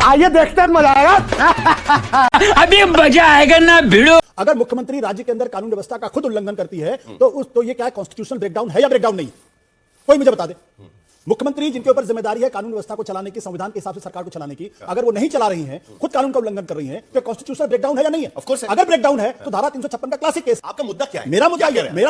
आइए देखते हैं, मजा आएगा। अभी मजा आएगा ना भिड़ो। अगर मुख्यमंत्री राज्य के अंदर कानून व्यवस्था का खुद उल्लंघन करती है तो ये क्या है, कॉन्स्टिट्यूशनल ब्रेकडाउन है या ब्रेकडाउन नहीं? कोई मुझे बता दे। मुख्यमंत्री जिनके ऊपर जिम्मेदारी है कानून व्यवस्था को चलाने की, संविधान के हिसाब से सरकार को चलाने की, अगर वो नहीं चला रही हैं, खुद कानून का उल्लंघन कर रही हैं, तो कॉन्स्टिट्यूशनल ब्रेकडाउन है या नहीं है? ऑफ कोर्स है। अगर ब्रेकडाउन है तो धारा 356 का क्लासिक केस। आपका मुद्दा क्या है? मेरा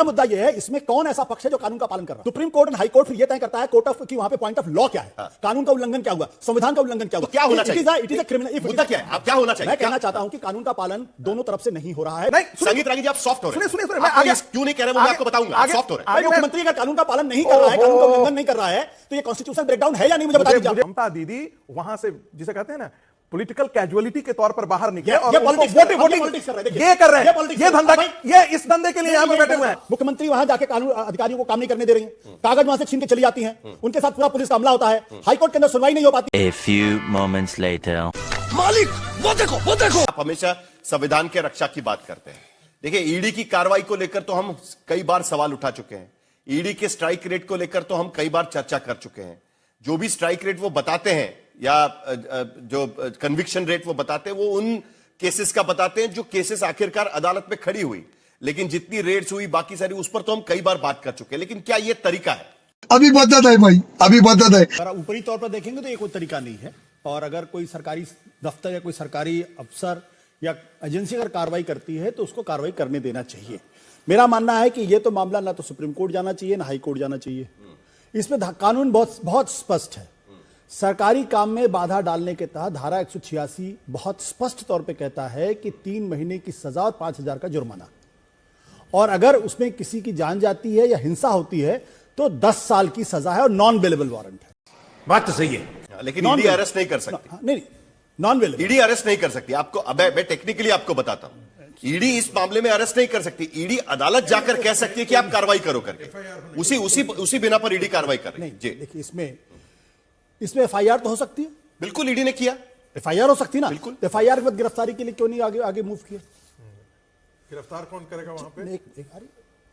मुद्दा यह है इसमें कौन ऐसा पक्ष है जो कानून का पालन कर रहा है? सुप्रीम कोर्ट और हाई कोर्ट फिर यह तय करता है कोर्ट ऑफ की वहां पे पॉइंट ऑफ लॉ क्या है, कानून का उल्लंघन क्या हुआ, संविधान का उल्लंघन क्या हुआ, क्या होना चाहिए? It is a criminal. मुद्दा क्या है? आप क्या होना चाहिए? मैं कहना चाहता हूं कि कानून का पालन दोनों तरफ से नहीं हो रहा है। संगीत रागी जी, आप सॉफ्ट हो रहे हैं। सुनिए, मैं आगे क्यों नहीं कह रहे, मैं आपको बताऊंगा। सॉफ्ट हो रहे हैं। मुख्यमंत्री अगर कानून का पालन नहीं कर रहा है, कानून का उल्लंघन नहीं कर रहा है, तो ये कॉन्स्टिट्यूशनल ब्रेकडाउन है या नहीं, मुझे बता दीजिए। ममता दीदी वहां से जिसे कहते हैं ना पॉलिटिकल कैजुअलिटी के तौर पर बाहर निकले ये और पॉलिटिक्स वोटिंग कर रहे हैं, ये कर रहे हैं, politics ये कर रहे धंधा, हैं। ये इस धंधे के लिए यहां पे बैठे हुए हैं। मुख्यमंत्री वहां जाके कानून अधिकारियों को काम नहीं करने दे रही हैं, कागज वहां से छीन के चली जाती हैं, उनके साथ पूरा पुलिस का हमला होता है, हाईकोर्ट के अंदर सुनवाई नहीं हो पाती। A few moments later. मालिक वो देखो। आप हमेशा संविधान के रक्षा की बात करते हैं। देखिए, ईडी की कार्रवाई को लेकर तो हम कई बार सवाल उठा चुके हैं, ईडी के स्ट्राइक रेट को लेकर तो हम कई बार चर्चा कर चुके हैं। जो भी स्ट्राइक रेट वो बताते हैं या जो कन्विक्शन रेट वो बताते हैं, वो उन केसेस का बताते हैं जो केसेस आखिरकार अदालत में खड़ी हुई, लेकिन जितनी रेट्स हुई बाकी सारी उस पर तो हम कई बार बात कर चुके हैं। लेकिन क्या ये तरीका है? अभी बदत है भाई, अभी बदत है। अगर ऊपरी तौर पर देखेंगे तो ये कोई तरीका नहीं है, और अगर कोई सरकारी दफ्तर या कोई सरकारी अफसर या एजेंसी अगर कार्रवाई करती है तो उसको कार्रवाई करने देना चाहिए। मेरा मानना है कि ये तो मामला ना तो सुप्रीम कोर्ट जाना चाहिए ना हाई कोर्ट जाना चाहिए। इसमें कानून बहुत स्पष्ट है। सरकारी काम में बाधा डालने के तहत धारा 186 बहुत स्पष्ट तौर पे कहता है कि 3 महीने की सजा और 5,000 का जुर्माना, और अगर उसमें किसी की जान जाती है या हिंसा होती है तो 10 साल की सजा है और नॉन बेलेबल वारंट है। बात तो सही है, लेकिन ईडी अरेस्ट नहीं कर सकती। नहीं, नॉन बेलेबल। ईडी अरेस्ट नहीं कर सकती। आपको अब मैं टेक्निकली आपको बताता हूं, ईडी इस मामले में अरेस्ट नहीं कर सकती। ईडी अदालत जाकर कह सकती है कि आप कार्रवाई करो करके, उसी बिना पर ईडी कार्रवाई कर रही है। जी देखिए, इसमें एफआईआर तो हो सकती है, बिल्कुल ईडी ने किया। एफआईआर हो सकती है ना, बिल्कुल। एफआईआर के बाद गिरफ्तारी के लिए क्यों नहीं आगे मूव किया? गिरफ्तार कौन करेगा वहां पे?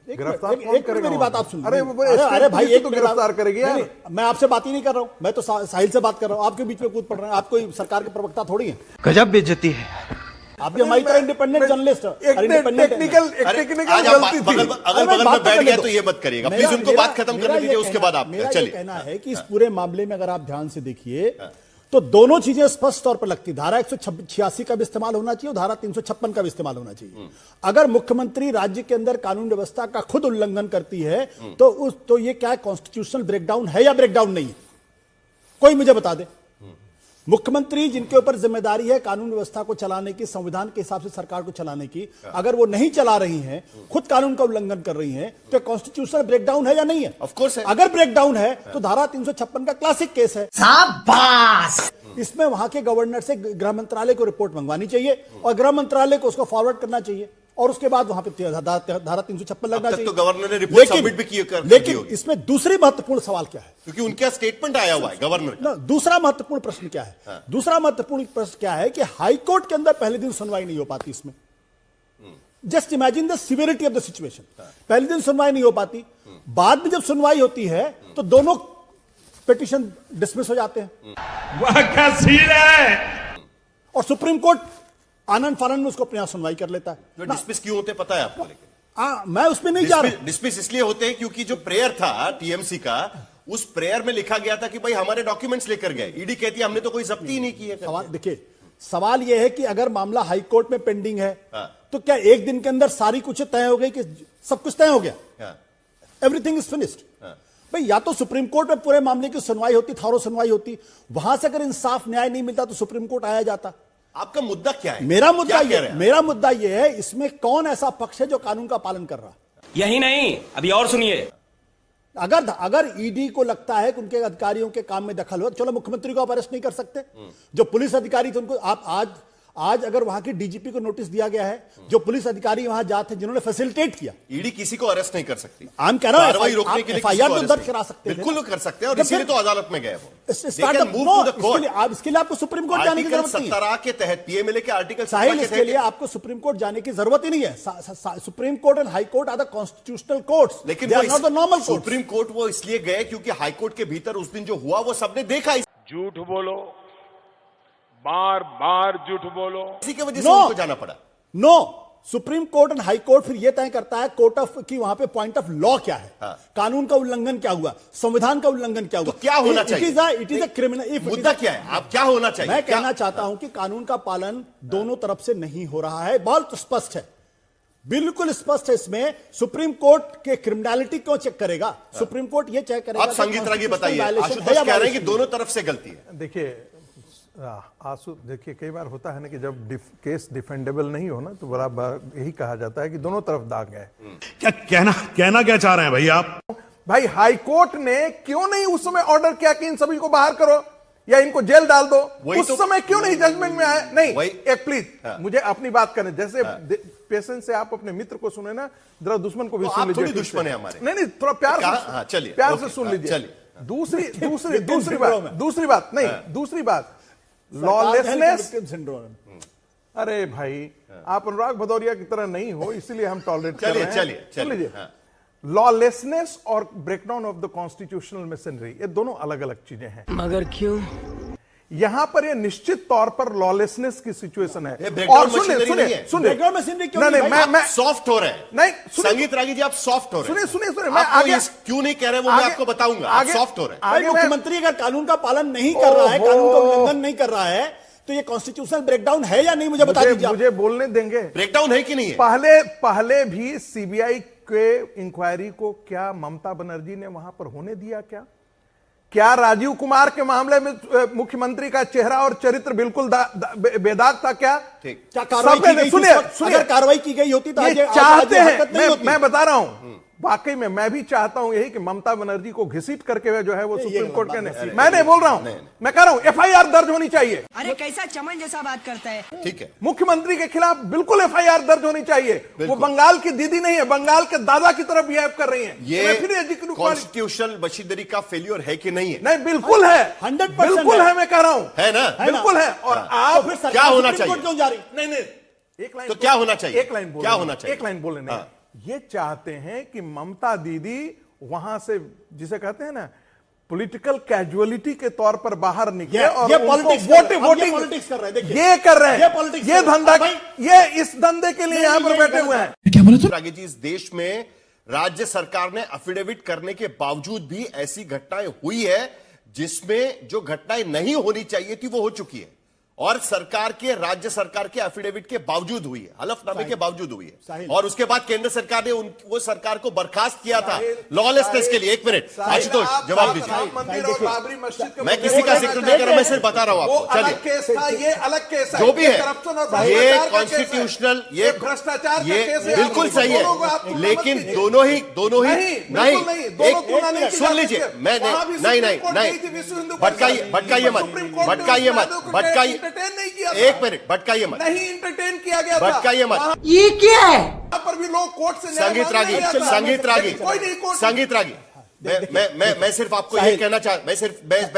गिरफ्तार कौन करेगा? मेरी बात आप सुन। अरे भाई, एक तो गिरफ्तार करेगी यार। मैं आपसे बात ही नहीं कर रहा हूं, मैं तो साहिल से बात कर रहा हूं। आपके बीच में कूद पड़ रहे हैं, आप कोई सरकार के प्रवक्ता थोड़ी हैं। गजब बेइज्जती है। आप भी हमारी तरह इंडिपेंडेंट जर्नलिस्ट टेक्निकल अगल बगल में बैठ गए तो ये मत करिएगा प्लीज। उनको बात खत्म करने दीजिए, उसके बाद आप चलिए। कहना है कि इस पूरे मामले में अगर आप ध्यान से देखिए तो दोनों चीजें स्पष्ट तौर पर लगती। धारा 186 का भी इस्तेमाल होना चाहिए और धारा 356 का भी इस्तेमाल होना चाहिए। अगर मुख्यमंत्री राज्य के अंदर कानून व्यवस्था का खुद उल्लंघन करती है तो ये क्या है, कॉन्स्टिट्यूशनल ब्रेकडाउन है या ब्रेकडाउन नहीं है? कोई मुझे बता दे। मुख्यमंत्री जिनके ऊपर जिम्मेदारी है कानून व्यवस्था को चलाने की, संविधान के हिसाब से सरकार को चलाने की, अगर वो नहीं चला रही हैं, खुद कानून का उल्लंघन कर रही हैं, तो कॉन्स्टिट्यूशनल ब्रेकडाउन है या नहीं है? ऑफ कोर्स है। अगर ब्रेकडाउन है तो धारा 356 का क्लासिक केस है। शाबाश। इसमें वहां के गवर्नर से गृह मंत्रालय को रिपोर्ट मंगवानी चाहिए और गृह मंत्रालय को उसको फॉरवर्ड करना चाहिए, और उसके बाद वहां पे धारा 356 लगना चाहिए। तो गवर्नर ने रिपोर्ट सबमिट भी की लेकिन इसमें दूसरी महत्वपूर्ण सवाल क्या है, क्योंकि उनका स्टेटमेंट आया हुआ है गवर्नर का। दूसरा महत्वपूर्ण प्रश्न क्या है? दूसरा महत्वपूर्ण प्रश्न क्या है कि हाईकोर्ट के अंदर पहले दिन सुनवाई नहीं हो पाती। इसमें just imagine the severity of the situation. पहले दिन सुनवाई नहीं हो पाती, बाद में जब सुनवाई होती है तो दोनों पिटीशन डिसमिस हो जाते हैं। वह क्या सीन है, और सुप्रीम कोर्ट आनंद फानंद में उसको अपने यहां सुनवाई कर लेता है। जो डिसमिस क्यों होते पता है आपको? लेकिन मैं उसमें नहीं जा रहा। डिसमिस इसलिए होते हैं क्योंकि जो प्रेयर था टीएमसी का, उस प्रेयर में लिखा गया था कि भाई हमारे डॉक्यूमेंट्स लेकर गए। ईडी कहती है हमने तो कोई जब्ती ही नहीं की है। सवाल देखिए, सवाल यह है कि अगर मामला हाईकोर्ट में पेंडिंग है तो क्या एक दिन के अंदर सारी कुछ तय हो गई कि सब कुछ तय हो गया? Everything is finished. भाई, या तो सुप्रीम कोर्ट में पूरे मामले की सुनवाई होती, थारो सुनवाई होती, वहां से अगर इंसाफ न्याय नहीं मिलता तो सुप्रीम कोर्ट आया जाता। आपका मुद्दा क्या है? मेरा मुद्दा यह है इसमें कौन ऐसा पक्ष है जो कानून का पालन कर रहा? यही नहीं, अभी और सुनिए। अगर ईडी को लगता है कि उनके अधिकारियों के काम में दखल हो, चलो मुख्यमंत्री को आप अरेस्ट नहीं कर सकते। जो पुलिस अधिकारी थे उनको आप आज अगर वहां की डीजीपी को नोटिस दिया गया है, जो पुलिस अधिकारी वहां जाते जिन्होंने फैसिलिटेट किया, ईडी किसी को अरेस्ट नहीं कर सकती। आम कह रहा हूं, कार्रवाई रोकने के लिए एफआईआर तो दर्ज करा सकते हैं। बिल्कुल कर सकते हैं, और इसीलिए तो अदालत में गए वो। इसके लिए आपको सुप्रीम कोर्ट जाने की जरूरत नहीं है। 17 के तहत पीएमएलए के आर्टिकल साहिल, इसके लिए आपको सुप्रीम कोर्ट जाने की जरूरत ही नहीं है। Supreme court and high court are the constitutional courts, लेकिन they are not the normal courts. Supreme court वो इसलिए गए क्योंकि हाई कोर्ट के भीतर उस दिन जो हुआ वो सबने देखा। झूठ बोलो, बार बार झूठ बोलो। इसी की वजह से No. उनको जाना पड़ा। नो, सुप्रीम कोर्ट और हाई कोर्ट फिर यह तय करता है कोर्ट ऑफ की वहां पे पॉइंट ऑफ लॉ क्या है, हाँ। कानून का उल्लंघन क्या हुआ, संविधान का उल्लंघन क्या हुआ, तो क्या होना चाहिए? It is a criminal. मुद्दा क्या है? आप क्या होना चाहिए? मैं क्या? कहना चाहता हूं कि कानून का पालन दोनों तरफ से नहीं हो रहा है, बहुत स्पष्ट है, बिल्कुल स्पष्ट है। इसमें सुप्रीम कोर्ट के क्रिमिनलिटी क्यों चेक करेगा? सुप्रीम कोर्ट ये चेक करेगा। आप संगीत रागी बताइए। violation है आशुतोष या कह रहे हैं कि violation दोनों तरफ से गलती है। देखिए आंसू, देखिए कई बार होता है ना कि जब केस डिफेंडेबल नहीं हो ना तो बड़ा बार यही कहा जाता है कि दोनों तरफ दाग है। क्या कहना क्या चाह रहे हैं भाई आप? भाई हाई कोर्ट ने क्यों नहीं उस समय ऑर्डर किया कि इन सभी को बाहर करो या इनको जेल डाल दो? उस समय क्यों नहीं जजमेंट में आया? नहीं, एक प्लीज मुझे अपनी बात करने, जैसे पेशेंस से आप अपने मित्र को सुने ना, जरा दुश्मन को भी सुन लीजिए। थोड़ी दुश्मन है हमारे। नहीं, थोड़ा प्यार से, प्यार से सुन लीजिए। दूसरी बात लॉलेसनेस syndrome। अरे भाई आप अनुराग भदौरिया की तरह नहीं हो, इसीलिए हम टॉलरेट कर रहे हैं। चलिए। लॉलेसनेस और breakdown of the constitutional machinery, ये दोनों अलग अलग चीजें हैं। मगर क्यों? यहां पर ये निश्चित तौर पर लॉलेसनेस की सिचुएशन है। और सुनिए, Breakdown machine क्यों नहीं भाई? मैं सॉफ्ट हो रहे हैं। नहीं, संगीत रागी जी, आप सॉफ्ट हो रहे हैं। सुनिए, मैं आगे क्यों नहीं कह रहे वो मैं आपको बताऊंगा। आप सॉफ्ट हो रहे हैं। भाई मुख्यमंत्री अगर कानून का पालन नहीं कर रहा है, कानून का उल्लंघन नहीं कर रहा है, तो ये कॉन्स्टिट्यूशनल ब्रेकडाउन है या नहीं, मुझे बता दीजिए। मुझे बोलने देंगे। ब्रेकडाउन है कि नहीं है? पहले भी सीबीआई के इंक्वायरी को क्या ममता बनर्जी ने वहां पर होने दिया? क्या राजीव कुमार के मामले में मुख्यमंत्री का चेहरा और चरित्र बिल्कुल बेदाग था? क्या कार्रवाई की गई? सुनिए, अगर कार्रवाई की गई होती तो ये आज चाहते हरकत नहीं हैं, होती। मैं बता रहा हूं, वाकई में मैं भी चाहता हूं यही कि ममता बनर्जी को घसीट करके जो है वो सुप्रीम कोर्ट के मैं नहीं बोल रहा हूं, मैं कह रहा हूं एफआईआर दर्ज होनी चाहिए। अरे कैसा चमन जैसा बात करता है। ठीक है, मुख्यमंत्री के खिलाफ बिल्कुल एफआईआर दर्ज होनी चाहिए। वो बंगाल की दीदी नहीं है, बंगाल के दादा की तरह बिहेव कर रही है। ये कॉन्स्टिट्यूशनल मशीनरी का फेल्योर है कि नहीं है? नहीं, बिल्कुल है, 100% बिल्कुल है, मैं कह रहा हूं, है ना? बिल्कुल है। और आप क्या होना चाहिए? क्यों जा रही? नहीं, एक लाइन तो क्या होना चाहिए? एक लाइन क्या होना चाहिए? एक लाइन बोले नहीं, ये चाहते हैं कि ममता दीदी वहां से, जिसे कहते हैं ना, पॉलिटिकल कैजुअलिटी के तौर पर बाहर निकले और ये पॉलिटिक्स वोटिंग कर रहे हैं। देखिए, ये कर रहे ये हैं, पॉलिटिक्स ये कर रहे हैं। धंधा, भाई, ये इस धंधे के लिए यहां पर बैठे हुए हैं। क्या बोला? रागी जी, इस देश में राज्य सरकार ने अफिडेविट करने के बावजूद भी ऐसी घटनाएं हुई है जिसमें जो घटनाएं नहीं होनी चाहिए थी वो हो चुकी है, और सरकार के, राज्य सरकार के एफिडेविट के बावजूद हुई है, हलफनामे के बावजूद हुई है, और उसके बाद केंद्र सरकार ने वो सरकार को बर्खास्त किया था लॉलेसनेस के लिए। एक मिनट आशुतोष, जवाब दीजिए। मैं किसी का जिक्र नहीं कर रहा, मैं सिर्फ बता रहा हूं आपको। चलिए, ये अलग केस है, जो भी है, ये ये कॉन्स्टिट्यूशनल, ये भ्रष्टाचार का ये केस है। बिल्कुल सही है, लेकिन दोनों ही नहीं, सुन लीजिए, मैं नहीं, भटकाइए मत, नहीं किया, एक मिनट, भटकाइए मत, नहीं इंटरटेन किया गया था, भटकाइए मत। ये क्या है? यहाँ पर भी लोग कोर्ट से संगीत रागी, मैं सिर्फ आपको यही कहना मैं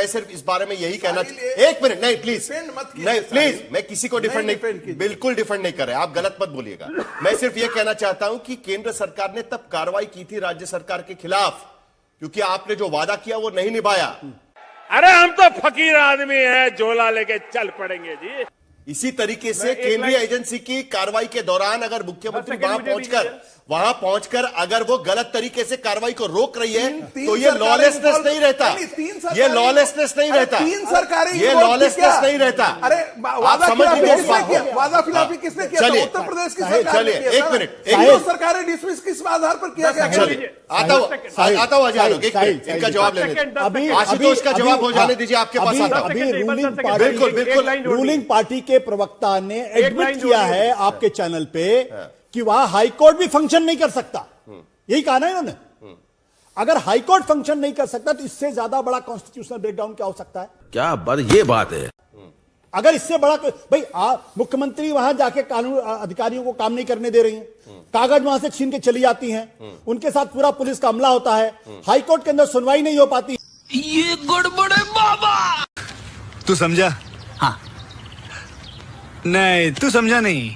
सिर्फ इस बारे में यही कहना, एक मिनट, नहीं प्लीज, नहीं प्लीज, मैं किसी को डिफेंड नहीं, बिल्कुल डिफेंड नहीं कर रहे, आप गलत मत बोलिएगा। मैं सिर्फ यह कहना चाहता हूं कि केंद्र सरकार ने तब कार्रवाई की थी राज्य सरकार के खिलाफ, क्योंकि आपने जो वादा किया वो नहीं निभाया। अरे हम तो फकीर आदमी हैं, झोला लेके चल पड़ेंगे जी। इसी तरीके से केंद्रीय एजेंसी की कार्रवाई के दौरान अगर मुख्यमंत्री वहां पहुंचकर अगर वो गलत तरीके से कार्रवाई को रोक रही है तो ये लॉलेसनेस नहीं रहता, ये लॉलेसनेस नहीं रहता, ये लॉलेसनेस नहीं रहता। अरे आप समझ लीजिए इस बात को। वादा खिलाफी किसने किया? चलिए, उत्तर प्रदेश की सरकार ने किया। एक मिनट, एक सरकारें डिसमिस किस आधार पर किया गया? चलिए, आता हूं अजय आलोक, एक मिनट, इनका जवाब लेने, आशुतोष का जवाब हो जाने दीजिए, आपके पास आता हूं। अभी रूलिंग पार्टी के प्रवक्ता ने एडमिट किया है आपके चैनल पे कि वहां हाईकोर्ट भी फंक्शन नहीं कर सकता, यही कहा ना इन्होंने। अगर हाईकोर्ट फंक्शन नहीं कर सकता तो इससे ज्यादा बड़ा कॉन्स्टिट्यूशनल ब्रेकडाउन क्या हो सकता है? क्या बात, ये बात है। अगर इससे बड़ा भाई, मुख्यमंत्री वहां जाके कानून अधिकारियों को काम नहीं करने दे रही हैं, कागज वहां से छीन के चली जाती हैं, उनके साथ पूरा पुलिस का हमला होता है, हाईकोर्ट के अंदर सुनवाई नहीं हो पाती। ये गड़बड़ है बाबा। तू समझा? हाँ। नहीं, तू समझा नहीं।